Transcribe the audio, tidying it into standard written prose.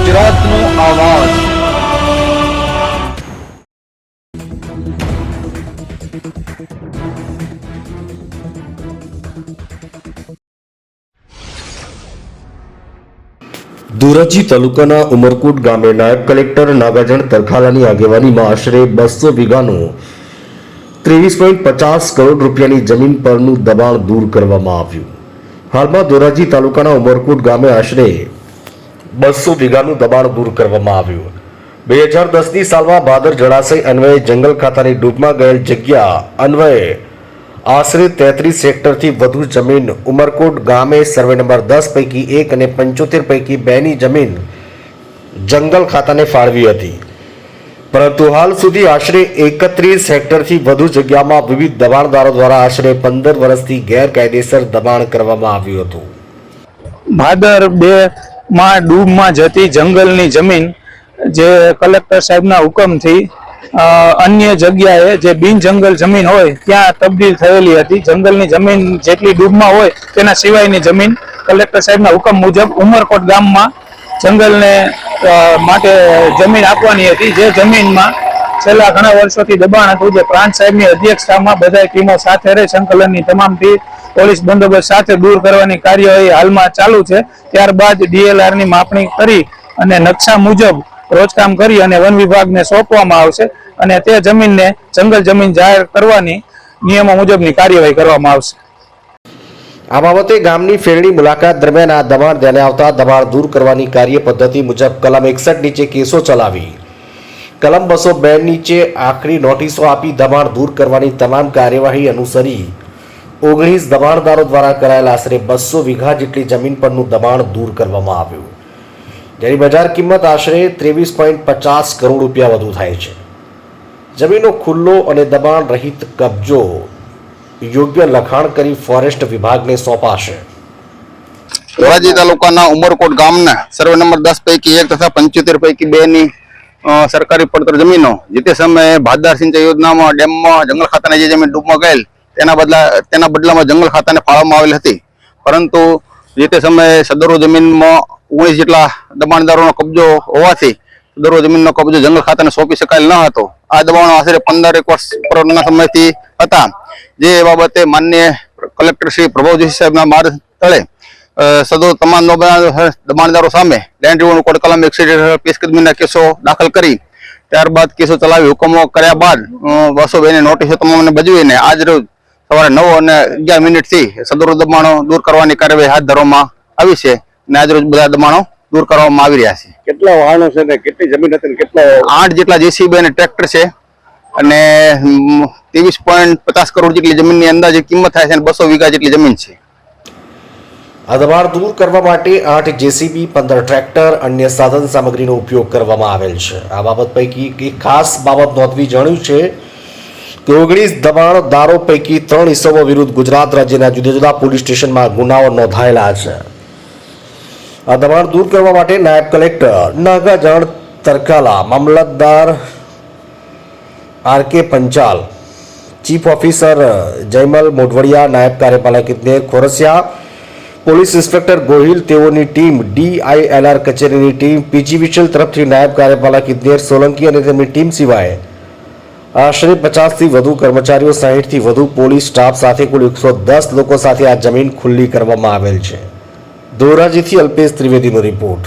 ગુજરાતનો આવાજ। ધોરાજી તાલુકાના ઉમરકોટ ગામે નાયબ કલેક્ટર નાગાજણ તરખાલાની આગેવાનીમાં આશરે 200 વીઘાનું 23.50 કરોડ રૂપિયાની જમીન પરનું દબાણ દૂર કરવામાં આવ્યું। હાલમાં ધોરાજી તાલુકાના ઉમરકોટ ગામે આશરે 200 વીઘાનું દબાણ દૂર કરવામાં આવ્યું। 2010ની સાલમાં ભાદર જળાશય અન્વયે જંગલ ખાતાની ડૂબમાં ગયેલ જગ્યા અન્વયે આશરે 33 હેક્ટરથી વધુ જમીન ઉમરકોટ ગામે સર્વે નંબર 10 પૈકી 1 અને 75 પૈકી 2ની જમીન જંગલ ખાતાને ફાળવી હતી, પરંતુ હાલ સુધી આશરે 31 હેક્ટરથી વધુ જગ્યામાં વિવિધ દબાણદારો દ્વારા આશરે 15 વર્ષથી ગેરકાયદેસર દબાણ કરવામાં આવ્યું હતું। ભાદર 2માં ડૂબમાં જતી જંગલની જમીન જે કલેક્ટર સાહેબના હુકમથી अन्य जगह जे बिन जंगल जमीन होय त्या तब्दील थयेली हती। जंगलनी जमीन जेटली डूबमां होय तेना सिवायनी जमीन कलेक्टर साहेबना हुकम मुजब उमरकोट गाममां जंगलने माटे जमीन आपवानी हती। जे जमीनमां छेल्ला घणा वर्षोथी दबाण हतुं, जे प्रांत साहेबनी अध्यक्षतामां बधाय टीमो साथे रही संकलननी तमाम टीम पोलीस बंदोबस्त साथे दूर करवानी कार्यवाही हालमां चालू छे। त्यारबाद डीएलआरनी मापणी करी अने नक्शा मुजब रोजकाम करी अने वन विभागने सोंपवामां आवशे અને તે જમીનને જંગલ જમીન જાહેર કરવાની નિયમો મુજબની કાર્યવાહી કરવામાં આવશે। આ બાબતે ગામની ફેરણી મુલાકાત દરમિયાન આ દબાણ ધ્યાને આવતા દબાણ દૂર કરવાની કાર્ય પદ્ધતિ મુજબ કલમ 61 નીચે કેસો ચલાવી કલમ 202 નીચે આખરી નોટિસો આપી દબાણ દૂર કરવાની તમામ કાર્યવાહી અનુસરી 19 દબાણદારો દ્વારા કરાયેલ આશરે 200 વીઘા જેટલી જમીન પરનું દબાણ દૂર કરવામાં આવ્યું, જેની બજાર કિંમત આશરે 23.50 કરોડ રૂપિયા વધુ થાય છે। જમીનો ખુલ્લો અને દબાણ રહિત કબજો યોગ્ય લખાણ કરી ફોરેસ્ટ વિભાગને સોંપાશે। ધોરાજી તાલુકાના ઉમરકોટ ગામના સર્વે નંબર 10 પૈકી 1 તથા 75 પૈકી 2ની સરકારી પડતર જમીનો જે તે સમયે ભાદર સિંચાઈ યોજનામાં ડેમમાં જંગલ ખાતાની જે જમીન ડૂબમાં ગયેલ તેના બદલામાં જંગલ ખાતાને ફાળવવામાં આવેલ હતી, પરંતુ જે તે સમયે સદરો જમીનમાં 19 જેટલા દબાણદારોનો કબજો હોવાથી સદરો જમીનનો કબજો જંગલ ખાતાને સોંપી શકાયેલ ન હતો। આ દબાણો આશરે 15 વર્ષ પૂર્વના સમયથી હતા, જે બાબતે માનનીય કલેક્ટર શ્રી પ્રભવ જોશી સાહેબના માર્ગદર્શન તળે સદો તમામ દબાણદારો સામે લેન્ડ રિવન્યુ કોડ કલમ 61 પેશકદમીના કેસો દાખલ કરી ત્યારબાદ કેસો ચલાવી હુકમો કર્યા બાદ 202ની નોટિસો તમામને બજવીને આજ રોજ સવારે 9:11 થી સદરો દબાણો દૂર કરવાની કાર્યવાહી હાથ ધરવામાં આવી છે અને આજ રોજ બધા દબાણો दूर करवामां आवी रह्या छे। કેટલા વાહનો છે ને કેટલી જમીન હતી ને કેટલા 8 જેટલા જેસીબી અને ટ્રેક્ટર છે અને 23.50 કરોડ જેટલી જમીનની અંદાજે કિંમત થાય છે અને 200 વીઘા જેટલી જમીન છે। આ દબાણ દૂર કરવા માટે 8 જેસીબી 15 ટ્રેક્ટર અન્ય સાધન સામગ્રીનો ઉપયોગ કરવામાં આવેલ છે। આ બાબત પૈકી એક ખાસ બાબત નોંધવી જાણ્યું છે કે 19 દબાણદારો પૈકી 3 ઇસમો વિરુદ્ધ ગુજરાત રાજ્યના જુદા જુદા પોલીસ સ્ટેશનમાં ગુનાઓ નોંધાયેલા છે। આ દબાણ દૂર કરવા માટે નાયબ કલેક્ટર નાગાજણ તરખાલા, મામલતદાર R K. Panchal, chief officer Jaymal Modhvadiya, નાયબ કાર્યપાલક ઇજનેર ખોરસિયા, પોલીસ ઇન્સ્પેક્ટર ગોહિલ તેઓની ટીમ, ડીઆઈએલઆર કચેરીની ટીમ, પીજીવીસીએલ તરફથી નાયબ કાર્યપાલક ઇજનેર સોલંકી અને તેમની ટીમ સિવાય આશરે 50થી વધુ કર્મચારીઓ, 60થી વધુ પોલીસ સ્ટાફ સાથે કુલ 110 લોકો સાથે આ જમીન ખુલ્લી કરવામાં આવેલ છે। ધોરાજીથી અલ્પેશ ત્રિવેદીનો રિપોર્ટ।